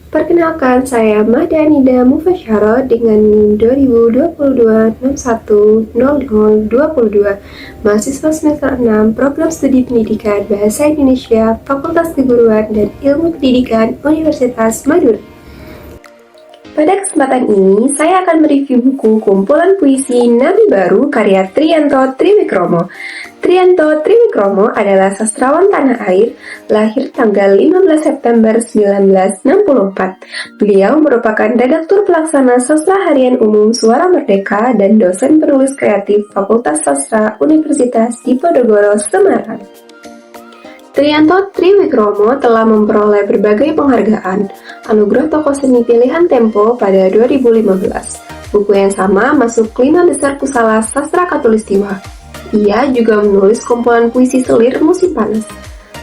Perkenalkan, saya Madanida Mufasyaro dengan NIM 2022-610022, mahasiswa semester 6 Program Studi Pendidikan Bahasa Indonesia, Fakultas Keguruan dan Ilmu Pendidikan Universitas Madura. Pada kesempatan ini, saya akan mereview buku kumpulan puisi Nabi Baru karya Triyanto Triwikromo. Triyanto Triwikromo adalah sastrawan tanah air, lahir tanggal 15 September 1964. Beliau merupakan redaktur pelaksana Sastra Harian Umum Suara Merdeka dan dosen penulis kreatif Fakultas Sastra Universitas Diponegoro, Semarang. Triyanto Triwikromo telah memperoleh berbagai penghargaan, anugerah tokoh seni pilihan Tempo pada 2015. Buku yang sama masuk 5 besar Kusala Sastra Khatulistiwa. Ia juga menulis kumpulan puisi selir Musim Panas.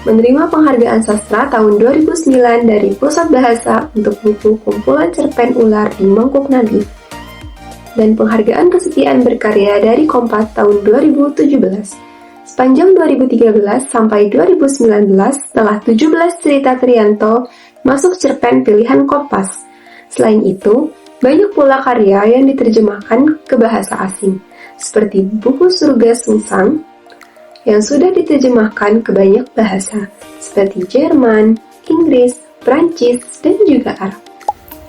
Menerima penghargaan sastra tahun 2009 dari Pusat Bahasa untuk buku kumpulan cerpen ular di Mangkuk Nabi. Dan penghargaan kesetiaan berkarya dari Kompas tahun 2017. Sepanjang 2013 sampai 2019, telah 17 cerita Triyanto masuk cerpen pilihan Kompas. Selain itu, banyak pula karya yang diterjemahkan ke bahasa asing, seperti buku Surga Sungsang, yang sudah diterjemahkan ke banyak bahasa, seperti Jerman, Inggris, Prancis, dan juga Arab.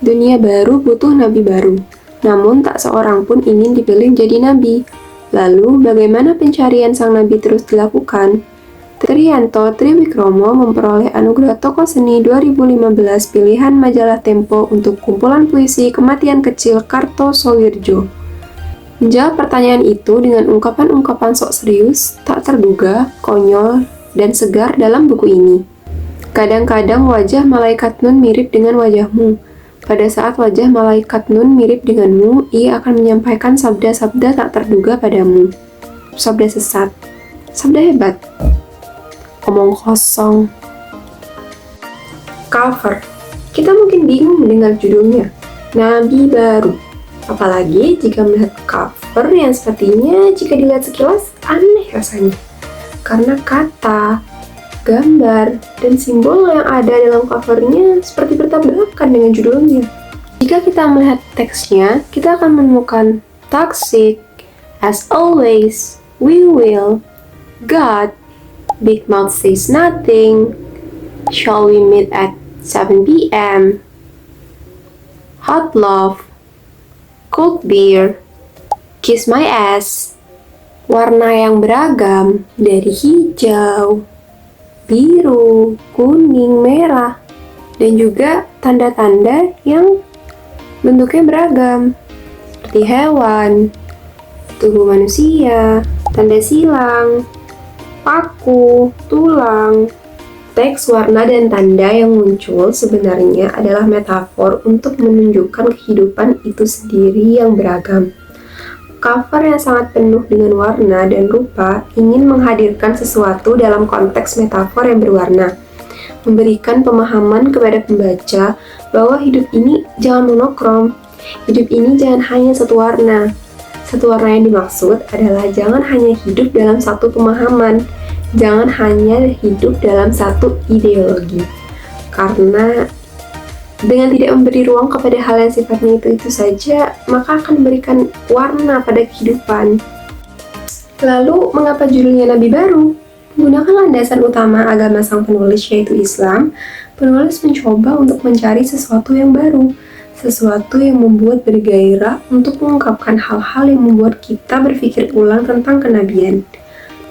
Dunia baru butuh nabi baru, namun tak seorang pun ingin dipilih jadi nabi. Lalu, bagaimana pencarian sang nabi terus dilakukan? Triyanto Triwikromo memperoleh anugerah tokoh seni 2015 pilihan majalah Tempo untuk kumpulan puisi Kematian Kecil Kartosoewirjo. Menjawab pertanyaan itu dengan ungkapan-ungkapan sok serius, tak terduga, konyol, dan segar dalam buku ini. Kadang-kadang wajah malaikat Nun mirip dengan wajahmu. Pada saat wajah malaikat Nun mirip denganmu, ia akan menyampaikan sabda-sabda tak terduga padamu. Sabda sesat, sabda hebat, omong kosong. Cover. Kita mungkin bingung mendengar judulnya, Nabi Baru. Apalagi jika melihat cover yang sepertinya jika dilihat sekilas aneh rasanya. Karena kata, gambar, dan simbol yang ada dalam covernya seperti bertabrakan dengan judulnya. Jika kita melihat teksnya, kita akan menemukan toxic, as always, we will, God, big mouth says nothing, shall we meet at 7 p.m., hot love, cold beer, kiss my ass, warna yang beragam dari hijau, biru, kuning, merah, dan juga tanda-tanda yang bentuknya beragam, seperti hewan, tubuh manusia, tanda silang, paku, tulang. Teks, warna, dan tanda yang muncul sebenarnya adalah metafor untuk menunjukkan kehidupan itu sendiri yang beragam. Cover yang sangat penuh dengan warna dan rupa ingin menghadirkan sesuatu dalam konteks metafor yang berwarna, memberikan pemahaman kepada pembaca bahwa hidup ini jangan monokrom, hidup ini jangan hanya satu warna. Satu warna yang dimaksud adalah jangan hanya hidup dalam satu pemahaman, jangan hanya hidup dalam satu ideologi, karena dengan tidak memberi ruang kepada hal yang sifatnya itu saja, maka akan memberikan warna pada kehidupan. Lalu, mengapa judulnya Nabi Baru? Menggunakan landasan utama agama sang penulis yaitu Islam, penulis mencoba untuk mencari sesuatu yang baru, sesuatu yang membuat bergairah untuk mengungkapkan hal-hal yang membuat kita berpikir ulang tentang kenabian.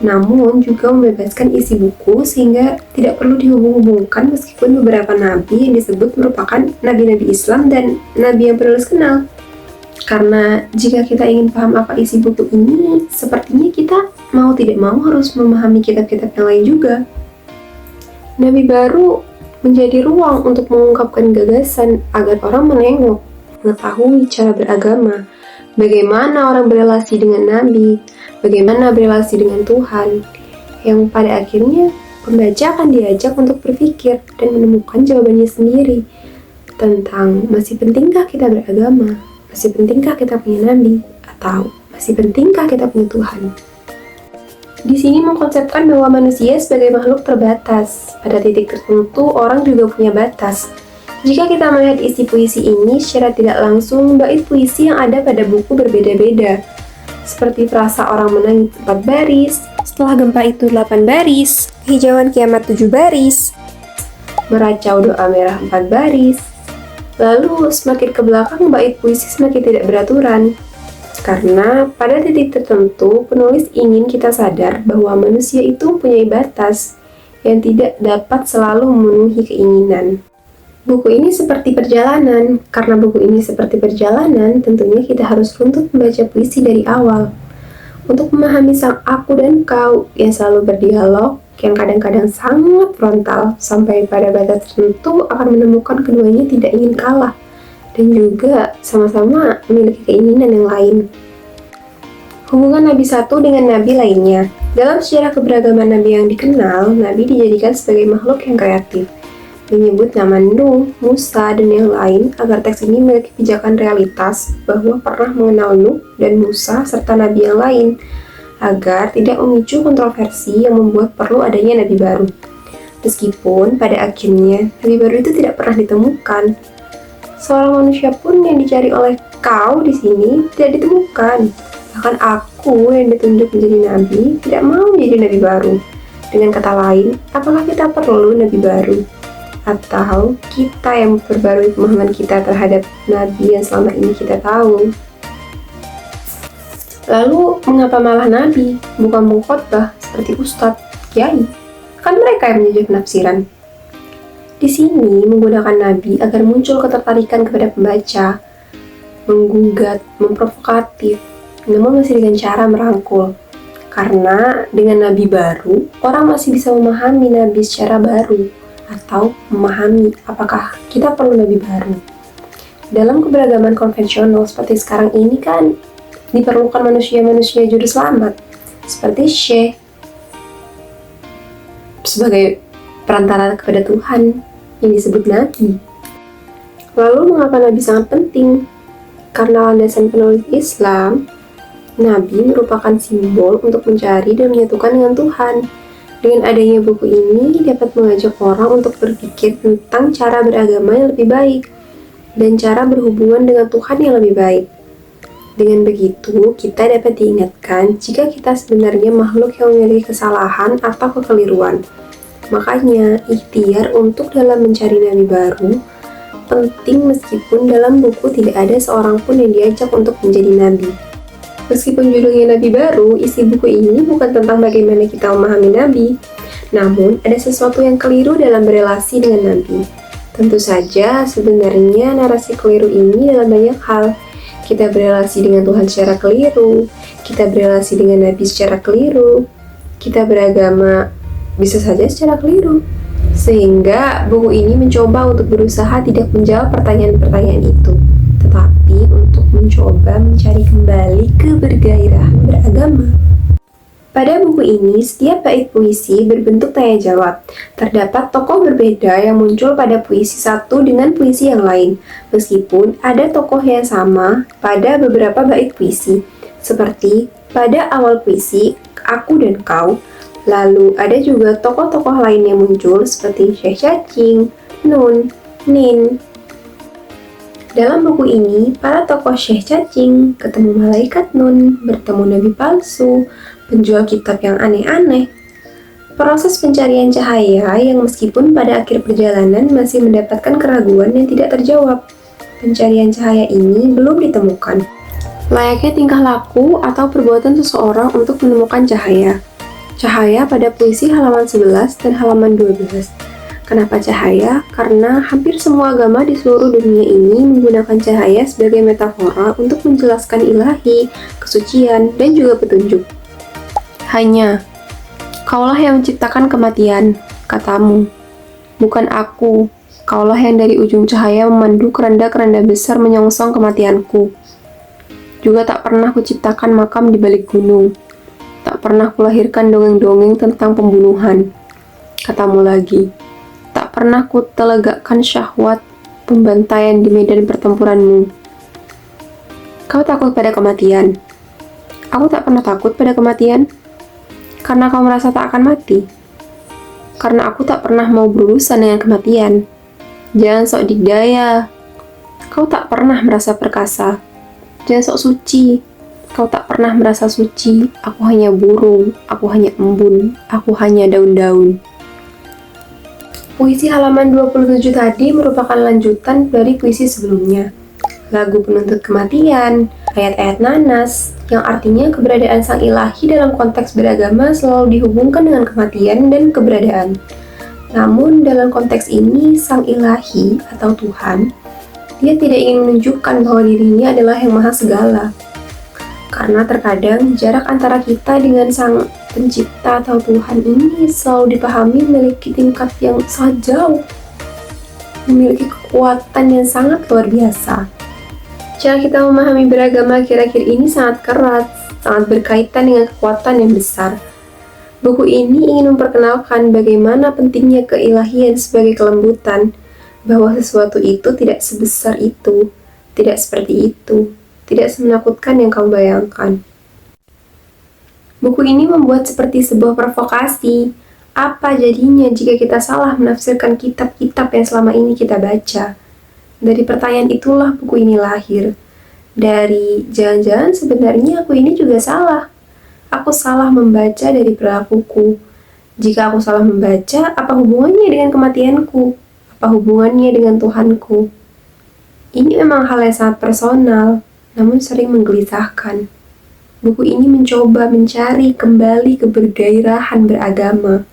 Namun juga membebaskan isi buku sehingga tidak perlu dihubung-hubungkan meskipun beberapa nabi yang disebut merupakan nabi-nabi Islam dan nabi yang penulis kenal. Karena jika kita ingin paham apa isi buku ini, sepertinya kita mau tidak mau harus memahami kitab-kitab yang lain juga. Nabi Baru menjadi ruang untuk mengungkapkan gagasan agar orang menengok, mengetahui cara beragama, bagaimana orang berelasi dengan nabi, bagaimana berelasi dengan Tuhan, yang pada akhirnya pembaca akan diajak untuk berpikir dan menemukan jawabannya sendiri tentang masih pentingkah kita beragama, masih pentingkah kita punya nabi, atau masih pentingkah kita punya Tuhan. Di sini mengkonsepkan bahwa manusia sebagai makhluk terbatas. Pada titik tertentu, orang juga punya batas. Jika kita melihat isi puisi ini secara tidak langsung, bait puisi yang ada pada buku berbeda-beda. Seperti frasa orang menangis 4 baris, setelah gempa itu 8 baris, hijauan kiamat 7 baris, meracau doa merah 4 baris. Lalu semakin ke belakang bait puisi semakin tidak beraturan. Karena pada titik tertentu penulis ingin kita sadar bahwa manusia itu mempunyai batas yang tidak dapat selalu memenuhi keinginan. Buku ini seperti perjalanan. Karena buku ini seperti perjalanan, tentunya kita harus runtut membaca puisi dari awal. Untuk memahami sang aku dan kau yang selalu berdialog, yang kadang-kadang sangat frontal, sampai pada batas tertentu akan menemukan keduanya tidak ingin kalah, dan juga sama-sama memiliki keinginan yang lain. Hubungan Nabi satu dengan Nabi lainnya. Dalam sejarah keberagaman Nabi yang dikenal, Nabi dijadikan sebagai makhluk yang kreatif, menyebut nama Nuh, Musa, dan yang lain agar teks ini memiliki pijakan realitas bahwa pernah mengenal Nuh dan Musa serta Nabi yang lain, agar tidak memicu kontroversi yang membuat perlu adanya Nabi baru. Meskipun pada akhirnya Nabi baru itu tidak pernah ditemukan, seorang manusia pun yang dicari oleh kau di sini tidak ditemukan. Bahkan aku yang ditunjuk menjadi Nabi tidak mau menjadi Nabi baru. Dengan kata lain, apakah kita perlu Nabi baru? Atau kita yang memperbarui pemahaman kita terhadap Nabi yang selama ini kita tahu? Lalu, mengapa malah Nabi, bukan pengkhotbah seperti Ustadz, Kiai? Kan mereka yang menjadi penafsiran. Di sini menggunakan Nabi agar muncul ketertarikan kepada pembaca, menggugat, memprovokatif, namun masih dengan cara merangkul. Karena dengan Nabi baru, orang masih bisa memahami Nabi secara baru, atau memahami apakah kita perlu Nabi baru. Dalam keberagaman konvensional seperti sekarang ini kan diperlukan manusia-manusia juru selamat seperti Syekh sebagai perantara kepada Tuhan yang disebut Nabi. Lalu mengapa Nabi sangat penting? Karena landasan penulis Islam, Nabi merupakan simbol untuk mencari dan menyatukan dengan Tuhan. Dengan adanya buku ini dapat mengajak orang untuk berpikir tentang cara beragama yang lebih baik dan cara berhubungan dengan Tuhan yang lebih baik. Dengan begitu, kita dapat diingatkan jika kita sebenarnya makhluk yang memiliki kesalahan atau kekeliruan. Makanya, ikhtiar untuk dalam mencari Nabi baru penting meskipun dalam buku tidak ada seorang pun yang diajak untuk menjadi Nabi. Meskipun judulnya Nabi baru, isi buku ini bukan tentang bagaimana kita memahami Nabi, namun ada sesuatu yang keliru dalam berelasi dengan Nabi. Tentu saja, sebenarnya narasi keliru ini dalam banyak hal. Kita berelasi dengan Tuhan secara keliru, kita berelasi dengan Nabi secara keliru, kita beragama bisa saja secara keliru. Sehingga buku ini mencoba untuk berusaha tidak menjawab pertanyaan-pertanyaan itu, tetapi untuk mencoba mencari kembali kebergairahan beragama. Pada buku ini, setiap bait puisi berbentuk tanya jawab. Terdapat tokoh berbeda yang muncul pada puisi satu dengan puisi yang lain, meskipun ada tokoh yang sama pada beberapa bait puisi, seperti pada awal puisi, Aku dan Kau. Lalu ada juga tokoh-tokoh lain yang muncul seperti Syekh Cacing, Nun, Nin. Dalam buku ini, para tokoh Syekh Cacing ketemu malaikat Nun, bertemu nabi palsu, penjual kitab yang aneh-aneh. Proses pencarian cahaya yang meskipun pada akhir perjalanan masih mendapatkan keraguan yang tidak terjawab. Pencarian cahaya ini belum ditemukan. Layaknya tingkah laku atau perbuatan seseorang untuk menemukan cahaya. Cahaya pada puisi halaman 11 dan halaman 12. Kenapa cahaya? Karena hampir semua agama di seluruh dunia ini menggunakan cahaya sebagai metafora untuk menjelaskan ilahi, kesucian, dan juga petunjuk. Hanya, Kaulah yang menciptakan kematian, katamu. Bukan aku, Kaulah yang dari ujung cahaya memandu keranda-keranda besar menyongsong kematianku. Juga tak pernah kuciptakan makam di balik gunung. Tak pernah kulahirkan dongeng-dongeng tentang pembunuhan. Katamu lagi, tak pernah kutelegakkan syahwat pembantaian di medan pertempuranmu. Kau takut pada kematian. Aku tak pernah takut pada kematian. Karena kau merasa tak akan mati. Karena aku tak pernah mau berurusan dengan kematian. Jangan sok dikdaya. Kau tak pernah merasa perkasa. Jangan sok suci. Kau tak pernah merasa suci. Aku hanya burung, aku hanya embun, aku hanya daun-daun. Puisi halaman 27 tadi merupakan lanjutan dari puisi sebelumnya. Lagu penuntut kematian, ayat-ayat nanas, yang artinya keberadaan sang ilahi dalam konteks beragama selalu dihubungkan dengan kematian dan keberadaan. Namun dalam konteks ini, sang ilahi atau Tuhan, dia tidak ingin menunjukkan bahwa dirinya adalah yang maha segala. Karena terkadang jarak antara kita dengan sang pencipta atau Tuhan ini selalu dipahami memiliki tingkat yang sangat jauh, memiliki kekuatan yang sangat luar biasa. Cara kita memahami beragama akhir-akhir ini sangat keras, sangat berkaitan dengan kekuatan yang besar. Buku ini ingin memperkenalkan bagaimana pentingnya keilahian sebagai kelembutan, bahwa sesuatu itu tidak sebesar itu, tidak seperti itu, tidak semenakutkan yang kamu bayangkan. Buku ini membuat seperti sebuah provokasi. Apa jadinya jika kita salah menafsirkan kitab-kitab yang selama ini kita baca? Dari pertanyaan itulah buku ini lahir. Dari jangan-jangan sebenarnya aku ini juga salah. Aku salah membaca dari perilakuku. Jika aku salah membaca, apa hubungannya dengan kematianku? Apa hubungannya dengan Tuhanku? Ini memang hal yang sangat personal, namun sering menggelisahkan. Buku ini mencoba mencari kembali kebergairahan beragama.